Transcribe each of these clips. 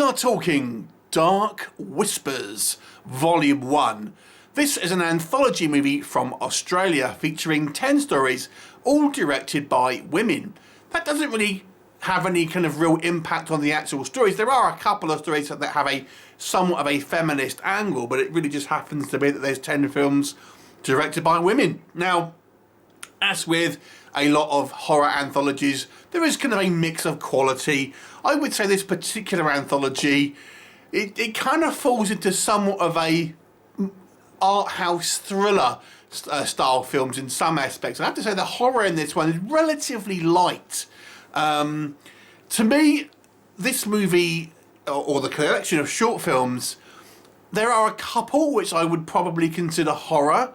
are talking Dark Whispers, Volume 1. This is an anthology movie from Australia featuring 10 stories, all directed by women. That doesn't really have any kind of real impact on the actual stories. There are a couple of stories that have a somewhat of a feminist angle, but it really just happens to be that there's 10 films directed by women. Now, as with a lot of horror anthologies, there is kind of a mix of quality. I would say this particular anthology, it kind of falls into somewhat of a art house thriller style films in some aspects. I have to say the horror in this one is relatively light. To me, this movie, or the collection of short films, there are a couple which I would probably consider horror.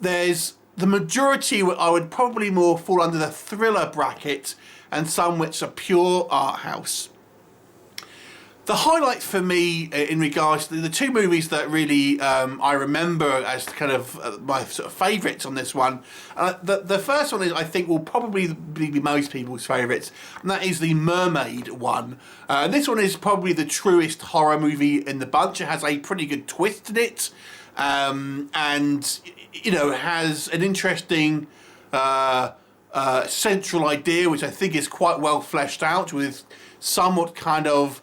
There's the majority I would probably more fall under the thriller bracket, and some which are pure art house. The highlight for me in regards to the two movies that really I remember as kind of my sort of favourites on this one. The first one is, I think, will probably be most people's favourites, and that is the Mermaid one. And this one is probably the truest horror movie in the bunch. It has a pretty good twist in it, and you know, has an interesting central idea, which I think is quite well fleshed out with somewhat kind of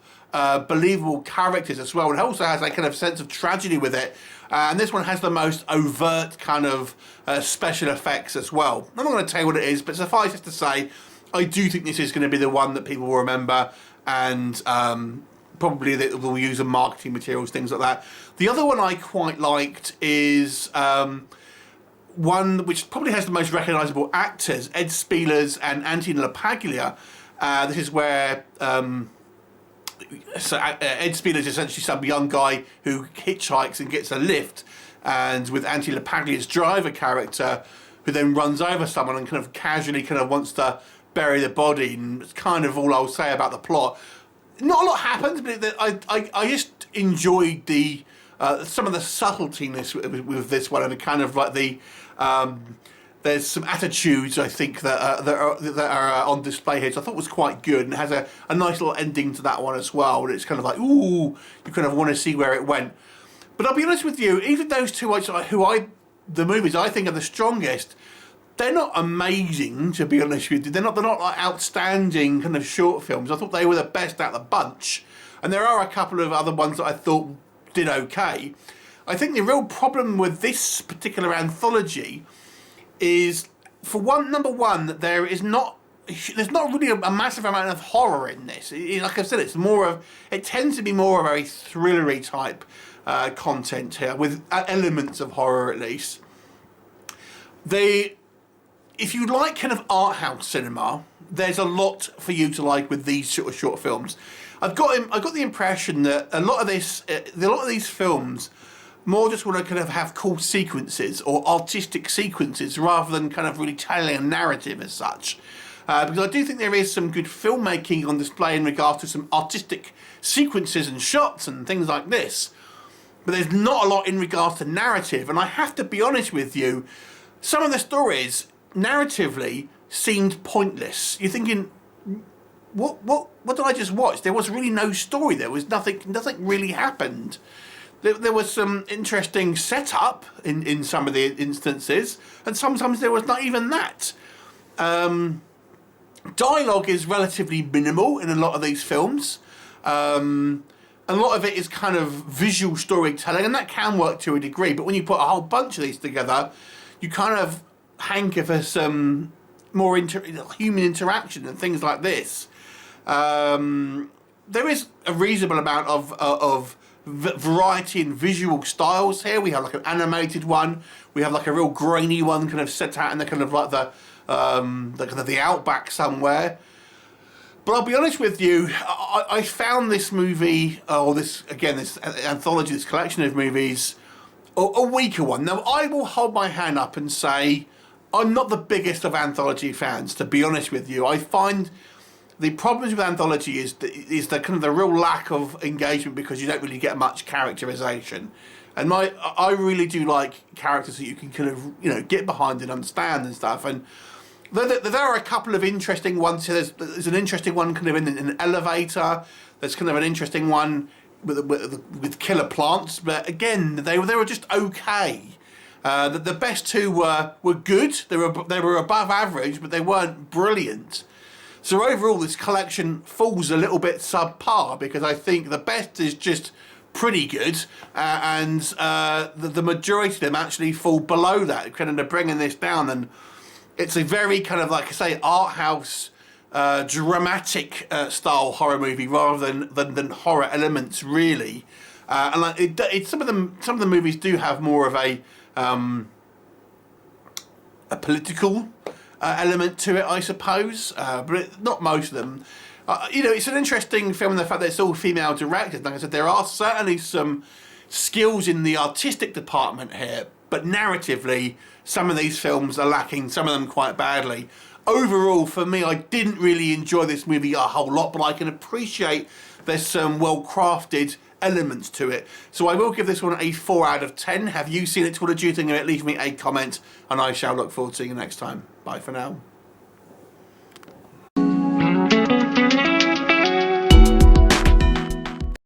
believable characters as well. It also has a kind of sense of tragedy with it, and this one has the most overt kind of special effects as well. I'm not going to tell you what it is, but suffice it to say, I do think this is going to be the one that people will remember, and probably that will use in marketing materials, things like that. The other one I quite liked is one which probably has the most recognisable actors, Ed Spielers and Anthony LaPaglia. This is where Ed Spielers is essentially some young guy who hitchhikes and gets a lift, and with Anthony LaPaglia's driver character, who then runs over someone and kind of casually kind of wants to bury the body, and it's kind of all I'll say about the plot. Not a lot happens, but I just enjoyed the some of the subtletiness with this one, and kind of like the there's some attitudes, I think, that are on display here, so I thought was quite good, and it has a nice little ending to that one as well, and it's kind of like, ooh, you kind of want to see where it went. But I'll be honest with you, even those two the movies I think are the strongest, they're not amazing, to be honest with you. They're not like outstanding kind of short films. I thought they were the best out of the bunch, and there are a couple of other ones that I thought did okay. I think the real problem with this particular anthology is, for number one, that there's not really a massive amount of horror in this. Like I said, it tends to be more of a thrillery type content here, with elements of horror at least. If you like kind of art house cinema, there's a lot for you to like with these sort of short films. I got the impression that a lot of these films more just want to kind of have cool sequences or artistic sequences rather than kind of really telling a narrative as such. Because I do think there is some good filmmaking on display in regards to some artistic sequences and shots and things like this. But there's not a lot in regards to narrative, and I have to be honest with you, some of the stories, narratively, seemed pointless. You're thinking, what did I just watch? There was really no story. There was nothing really happened. There was some interesting setup in some of the instances, and sometimes there was not even that. Dialogue is relatively minimal in a lot of these films. A lot of it is kind of visual storytelling, and that can work to a degree, but when you put a whole bunch of these together, you kind of hanker for some more human interaction and things like this. There is a reasonable amount of variety in visual styles here. We have like an animated one, we have like a real grainy one kind of set out in the kind of like the kind of the outback somewhere. But I'll be honest with you, I found this movie, this anthology, this collection of movies, a weaker one. Now, I will hold my hand up and say I'm not the biggest of anthology fans, to be honest with you. I find the problems with anthology is the kind of the real lack of engagement, because you don't really get much characterization. And I really do like characters that you can kind of, you know, get behind and understand and stuff. And There are a couple of interesting ones. There's an interesting one kind of in an elevator. There's kind of an interesting one with killer plants. But again, they were just okay. The best two were good. They were above average, but they weren't brilliant. So overall, this collection falls a little bit subpar because I think the best is just pretty good, and the majority of them actually fall below that, kind of bringing this down. And it's a very kind of, like I say, art house, dramatic style horror movie rather than horror elements, really. And like some of the movies do have more of a political element to it, I suppose, but not most of them. It's an interesting film in the fact that it's all female directors. Like I said, there are certainly some skills in the artistic department here, but narratively, some of these films are lacking, some of them quite badly. Overall, for me, I didn't really enjoy this movie a whole lot, but I can appreciate there's some well-crafted elements to it. So I will give this one a 4 out of 10. Have you seen it? What did you think of it? Leave me a comment, and I shall look forward to seeing you next time. Bye for now.